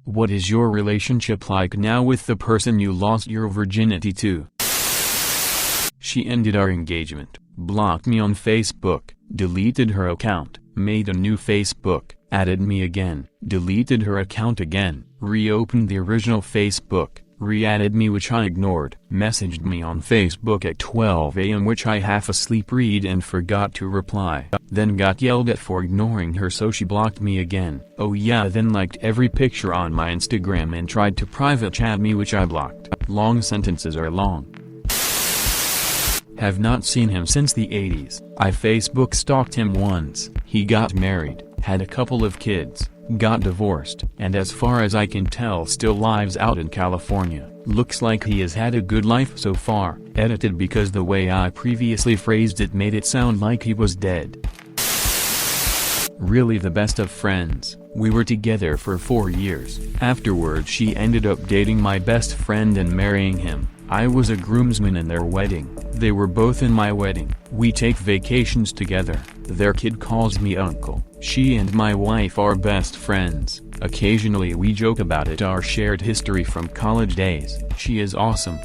What is your relationship like now with the person you lost your virginity to? She ended our engagement, blocked me on Facebook, deleted her account, made a new Facebook, added me again, deleted her account again, reopened the original Facebook, re-added me which I ignored, messaged me on Facebook at 12 a.m. which I half asleep read and forgot to reply, then got yelled at for ignoring her so she blocked me again. Oh yeah, then liked every picture on my Instagram and tried to private chat me which I blocked. Long sentences are long. Have not seen him since the 80s. I Facebook stalked him once. He got married, had a couple of kids, got divorced, and as far as I can tell still lives out in California. Looks like he has had a good life so far. Edited because the way I previously phrased it made it sound like he was dead. Really the best of friends. We were together for 4 years. Afterwards she ended up dating my best friend and marrying him. I was a groomsman in their wedding. They were both in my wedding. We take vacations together. Their kid calls me uncle. She and my wife are best friends. Occasionally we joke about it, our shared history from college days. She is awesome.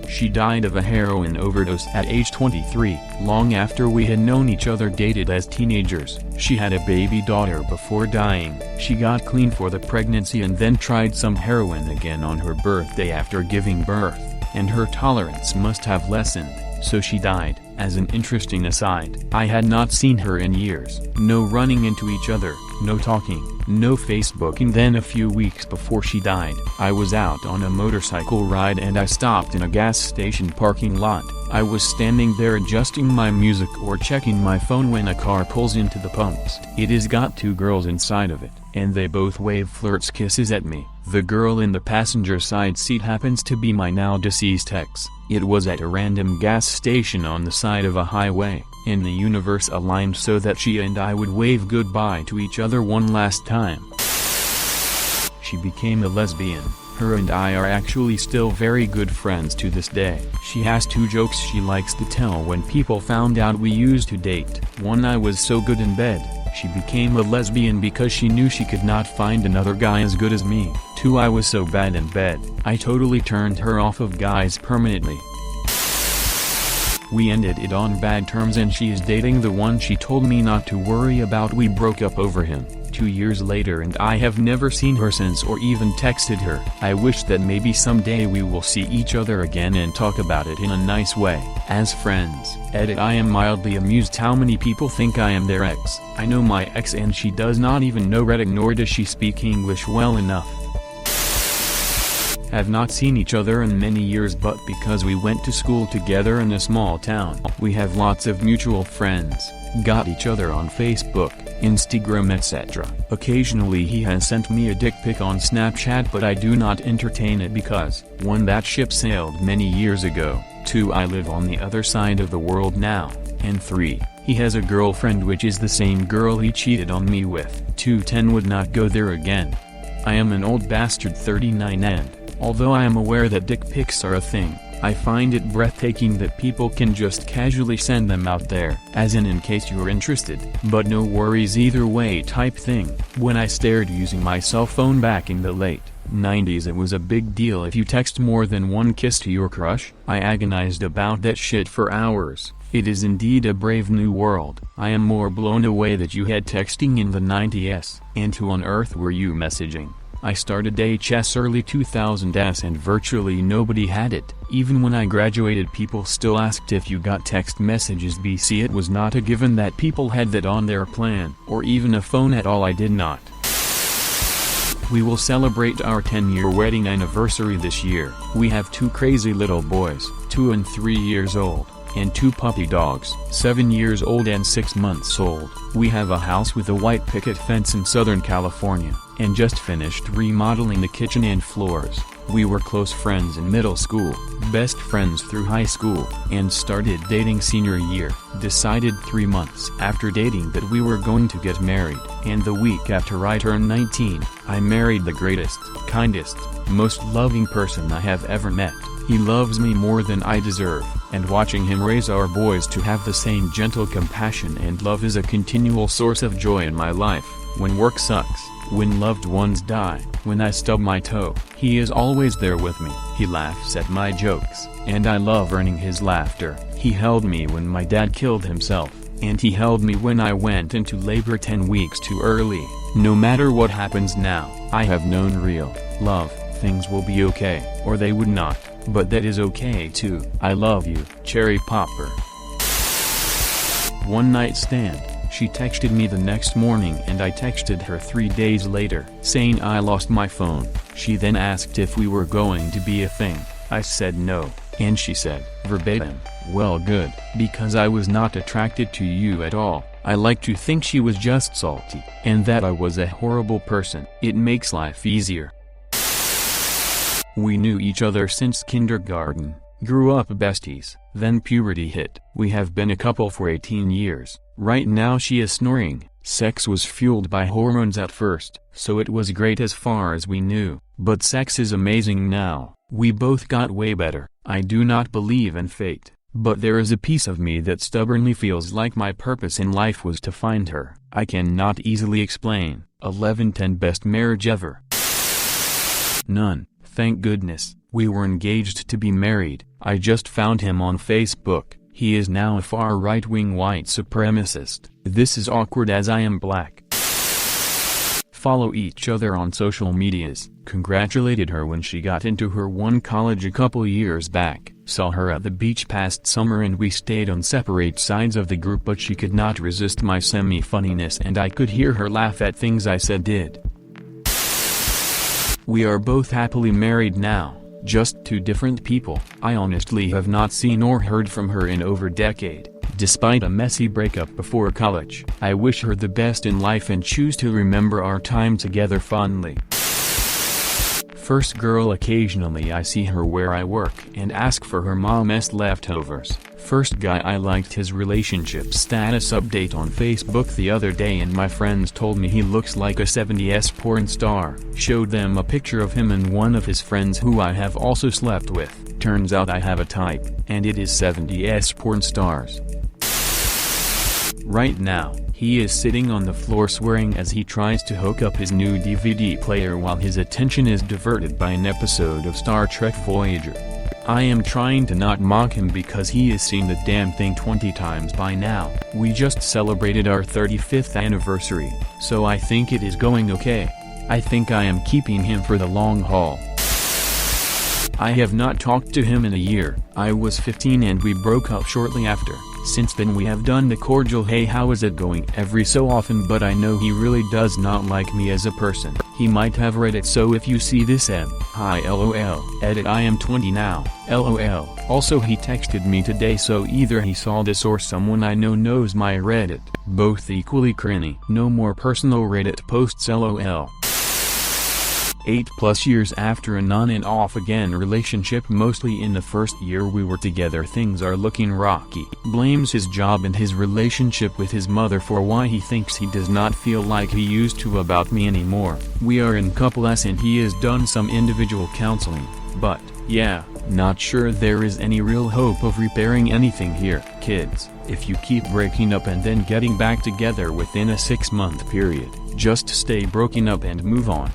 She died of a heroin overdose at age 23, long after we had known each other, dated as teenagers. She had a baby daughter before dying. She got clean for the pregnancy and then tried some heroin again on her birthday after giving birth, and her tolerance must have lessened, so she died. As an interesting aside, I had not seen her in years. No running into each other, no talking, no Facebooking. Then a few weeks before she died, I was out on a motorcycle ride and I stopped in a gas station parking lot. I was standing there adjusting my music or checking my phone when a car pulls into the pumps. It has got 2 girls inside of it, and they both wave flirts kisses at me. The girl in the passenger side seat happens to be my now deceased ex. It was at a random gas station on the side of a highway, and the universe aligned so that she and I would wave goodbye to each other one last time. She became a lesbian. Her and I are actually still very good friends to this day. She has 2 jokes she likes to tell when people found out we used to date. 1, I was so good in bed. She became a lesbian because she knew she could not find another guy as good as me. 2, I was so bad in bed, I totally turned her off of guys permanently. We ended it on bad terms and she is dating the one she told me not to worry about. We broke up over him 2 years later and I have never seen her since or even texted her. I wish that maybe someday we will see each other again and talk about it in a nice way, as friends. Edit. I am mildly amused how many people think I am their ex. I know my ex and she does not even know Reddit, nor does she speak English well enough. Have not seen each other in many years, but because we went to school together in a small town, we have lots of mutual friends, got each other on Facebook, Instagram, etc. Occasionally he has sent me a dick pic on Snapchat, but I do not entertain it because 1, that ship sailed many years ago, 2, I live on the other side of the world now, and 3, he has a girlfriend which is the same girl he cheated on me with. 210 would not go there again. I am an old bastard 39 and, although I am aware that dick pics are a thing, I find it breathtaking that people can just casually send them out there, as in case you're interested, but no worries either way type thing. When I started using my cell phone back in the late 90s, it was a big deal if you text more than 1 kiss to your crush. I agonized about that shit for hours. It is indeed a brave new world. I am more blown away that you had texting in the 90s. And who on earth were you messaging? I started HS early 2000s and virtually nobody had it. Even when I graduated, people still asked if you got text messages. BC, it was not a given that people had that on their plan, or even a phone at all. I did not. We will celebrate our 10-year wedding anniversary this year. We have 2 crazy little boys, 2 and 3 years old, and 2 puppy dogs, 7 years old and 6 months old. We have a house with a white picket fence in Southern California, and just finished remodeling the kitchen and floors. We were close friends in middle school, best friends through high school, and started dating senior year. Decided 3 months after dating that we were going to get married, and the week after I turned 19, I married the greatest, kindest, most loving person I have ever met. He loves me more than I deserve, and watching him raise our boys to have the same gentle compassion and love is a continual source of joy in my life. When work sucks, When loved ones die, when I stub my toe, he is always there with me. He laughs at my jokes, and I love earning his laughter. He held me when my dad killed himself, and he held me when I went into labor 10 weeks too early. No matter what happens now, I have known real love. Things will be okay, or they would not, but that is okay too. I love you, Cherry Popper. One night stand. She texted me the next morning and I texted her 3 days later, saying I lost my phone. She then asked if we were going to be a thing. I said no, and she said, verbatim, well good, because I was not attracted to you at all. I like to think she was just salty, and that I was a horrible person. It makes life easier. We knew each other since kindergarten, grew up besties, then puberty hit. We have been a couple for 18 years. Right now she is snoring. Sex was fueled by hormones at first, so it was great as far as we knew, but sex is amazing now. We both got way better. I do not believe in fate, but there is a piece of me that stubbornly feels like my purpose in life was to find her. I cannot easily explain. 11/10 best marriage ever. None, thank goodness. We were engaged to be married. I just found him on Facebook. He is now a far right-wing white supremacist. This is awkward as I am black. Follow each other on social medias. Congratulated her when she got into her one college a couple years back. Saw her at the beach past summer and we stayed on separate sides of the group, but she could not resist my semi-funniness and I could hear her laugh at things I said. We are both happily married now. Just two different people. I honestly have not seen or heard from her in over a decade. Despite a messy breakup before college, I wish her the best in life and choose to remember our time together fondly. First girl, occasionally I see her where I work and ask for her mom's leftovers. First guy, I liked his relationship status update on Facebook the other day and my friends told me he looks like a 70s porn star. Showed them a picture of him and one of his friends who I have also slept with. Turns out I have a type, and it is 70s porn stars. Right now, he is sitting on the floor swearing as he tries to hook up his new DVD player while his attention is diverted by an episode of Star Trek Voyager. I am trying to not mock him because he has seen the damn thing 20 times by now. We just celebrated our 35th anniversary, so I think it is going okay. I think I am keeping him for the long haul. I have not talked to him in a year. I was 15 and we broke up shortly after. Since then we have done the cordial "hey how is it going" every so often, but I know he really does not like me as a person. He might have read it, so if you see this hi lol, edit I am 20 now, lol. Also he texted me today, so either he saw this or someone I know knows my Reddit. Both equally cringy. No more personal Reddit posts lol. 8+ years after an on and off again relationship, mostly in the first year we were together, things are looking rocky. Blames his job and his relationship with his mother for why he thinks he does not feel like he used to about me anymore. We are in couple S and he has done some individual counseling, but, yeah, not sure there is any real hope of repairing anything here. Kids, if you keep breaking up and then getting back together within a 6-month period, just stay broken up and move on.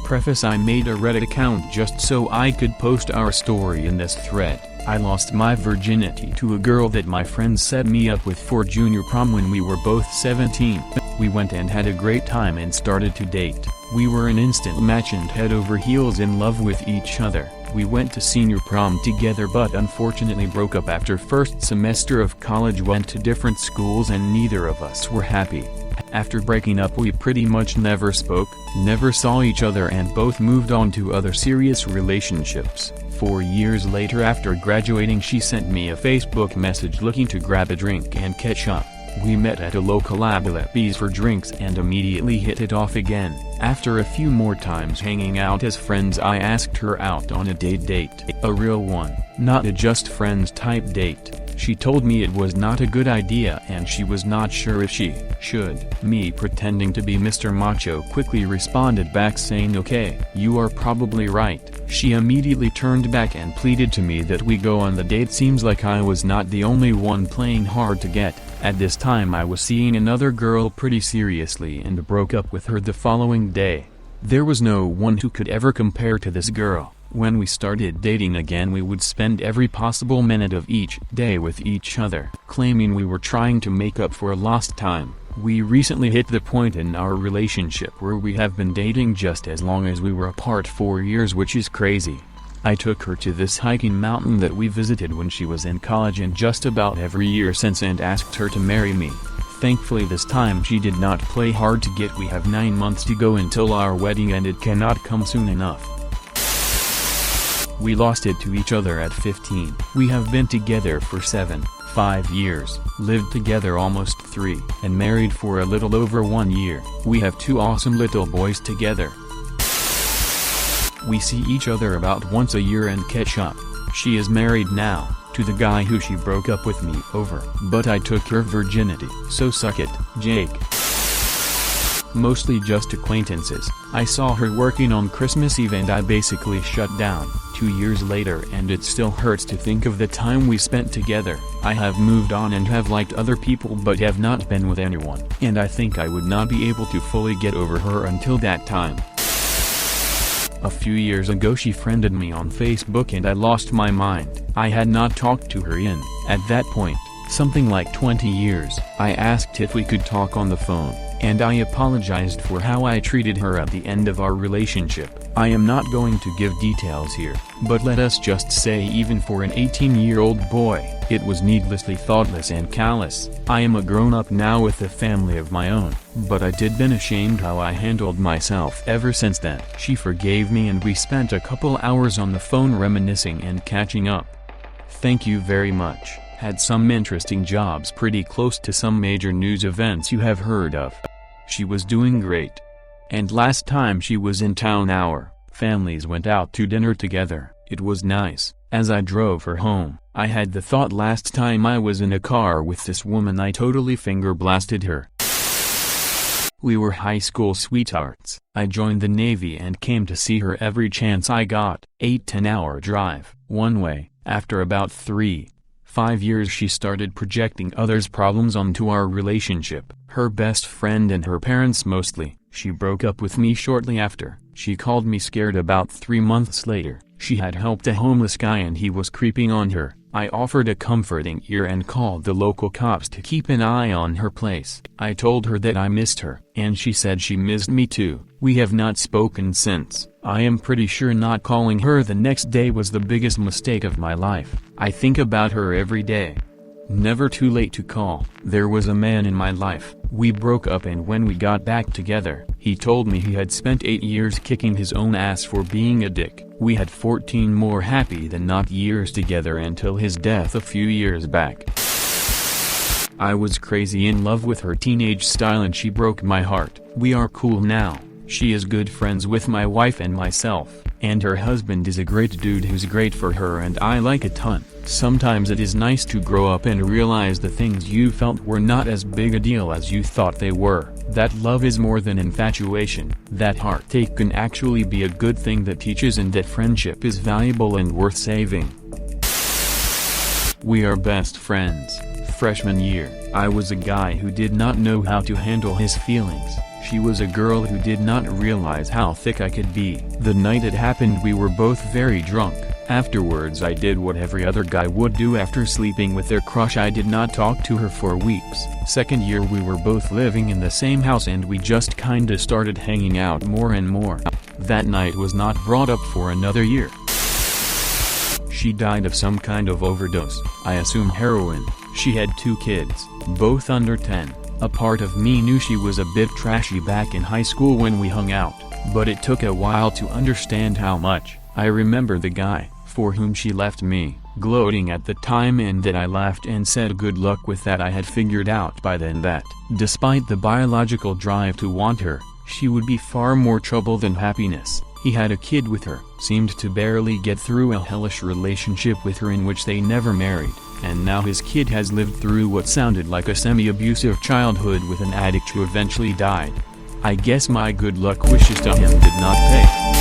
Preface: I made a Reddit account just so I could post our story in this thread. I lost my virginity to a girl that my friends set me up with for junior prom when we were both 17. We went and had a great time and started to date. We were an instant match and head over heels in love with each other. We went to senior prom together but unfortunately broke up after first semester of college, went to different schools and neither of us were happy. After breaking up we pretty much never spoke, never saw each other and both moved on to other serious relationships. 4 years later, after graduating, she sent me a Facebook message looking to grab a drink and catch up. We met at a local Applebee's for drinks and immediately hit it off again. After a few more times hanging out as friends, I asked her out on a date. A real one, not a just friends type date. She told me it was not a good idea and she was not sure if she should. Me, pretending to be Mr. Macho, quickly responded back saying, "Okay, you are probably right." She immediately turned back and pleaded to me that we go on the date. Seems like I was not the only one playing hard to get. At this time I was seeing another girl pretty seriously and broke up with her the following day. There was no one who could ever compare to this girl. When we started dating again, we would spend every possible minute of each day with each other, claiming we were trying to make up for lost time. We recently hit the point in our relationship where we have been dating just as long as we were apart 4 years, which is crazy. I took her to this hiking mountain that we visited when she was in college and just about every year since, and asked her to marry me. Thankfully this time she did not play hard to get. We have 9 months to go until our wedding and it cannot come soon enough. We lost it to each other at 15. We have been together for 5 years, lived together almost 3, and married for a little over 1 year. We have 2 awesome little boys together. We see each other about once a year and catch up. She is married now, to the guy who she broke up with me over, but I took her virginity. So suck it, Jake. Mostly just acquaintances. I saw her working on Christmas Eve and I basically shut down. 2 years later and it still hurts to think of the time we spent together. I have moved on and have liked other people but have not been with anyone, and I think I would not be able to fully get over her until that time. A few years ago she friended me on Facebook and I lost my mind. I had not talked to her in, at that point, something like 20 years. I asked if we could talk on the phone, and I apologized for how I treated her at the end of our relationship. I am not going to give details here, but let us just say even for an 18-year-old boy, it was needlessly thoughtless and callous. I am a grown-up now with a family of my own, but I did been ashamed how I handled myself ever since then. She forgave me and we spent a couple hours on the phone reminiscing and catching up. Thank you very much. Had some interesting jobs pretty close to some major news events you have heard of. She was doing great. And last time she was in town our families went out to dinner together. It was nice. As I drove her home, I had the thought last time I was in a car with this woman I totally finger blasted her. We were high school sweethearts. I joined the Navy and came to see her every chance I got. 8-10-hour drive, one way. After about 3-5 years she started projecting others' problems onto our relationship. Her best friend and her parents mostly. She broke up with me shortly after. She called me scared. About 3 months later, she had helped a homeless guy and he was creeping on her. I offered a comforting ear and called the local cops to keep an eye on her place. I told her that I missed her, and she said she missed me too. We have not spoken since. I am pretty sure not calling her the next day was the biggest mistake of my life. I think about her every day. Never too late to call. There was a man in my life. We broke up, and when we got back together, he told me he had spent 8 years kicking his own ass for being a dick. We had 14 more happy than not years together until his death a few years back. I was crazy in love with her teenage style and she broke my heart. We are cool now. She is good friends with my wife and myself, and her husband is a great dude who's great for her and I like a ton. Sometimes it is nice to grow up and realize the things you felt were not as big a deal as you thought they were. That love is more than infatuation. That heartache can actually be a good thing that teaches, and that friendship is valuable and worth saving. We are best friends. Freshman year, I was a guy who did not know how to handle his feelings. She was a girl who did not realize how thick I could be. The night it happened we were both very drunk. Afterwards I did what every other guy would do after sleeping with their crush. I did not talk to her for weeks. Second year we were both living in the same house and we just kinda started hanging out more and more. That night was not brought up for another year. She died of some kind of overdose. I assume heroin. She had 2 kids, both under 10. A part of me knew she was a bit trashy back in high school when we hung out, but it took a while to understand how much. I remember the guy, for whom she left me, gloating at the time, and that I laughed and said good luck with that. I had figured out by then that, despite the biological drive to want her, she would be far more trouble than happiness. He had a kid with her, seemed to barely get through a hellish relationship with her in which they never married, and now his kid has lived through what sounded like a semi-abusive childhood with an addict who eventually died. I guess my good luck wishes to him did not pay.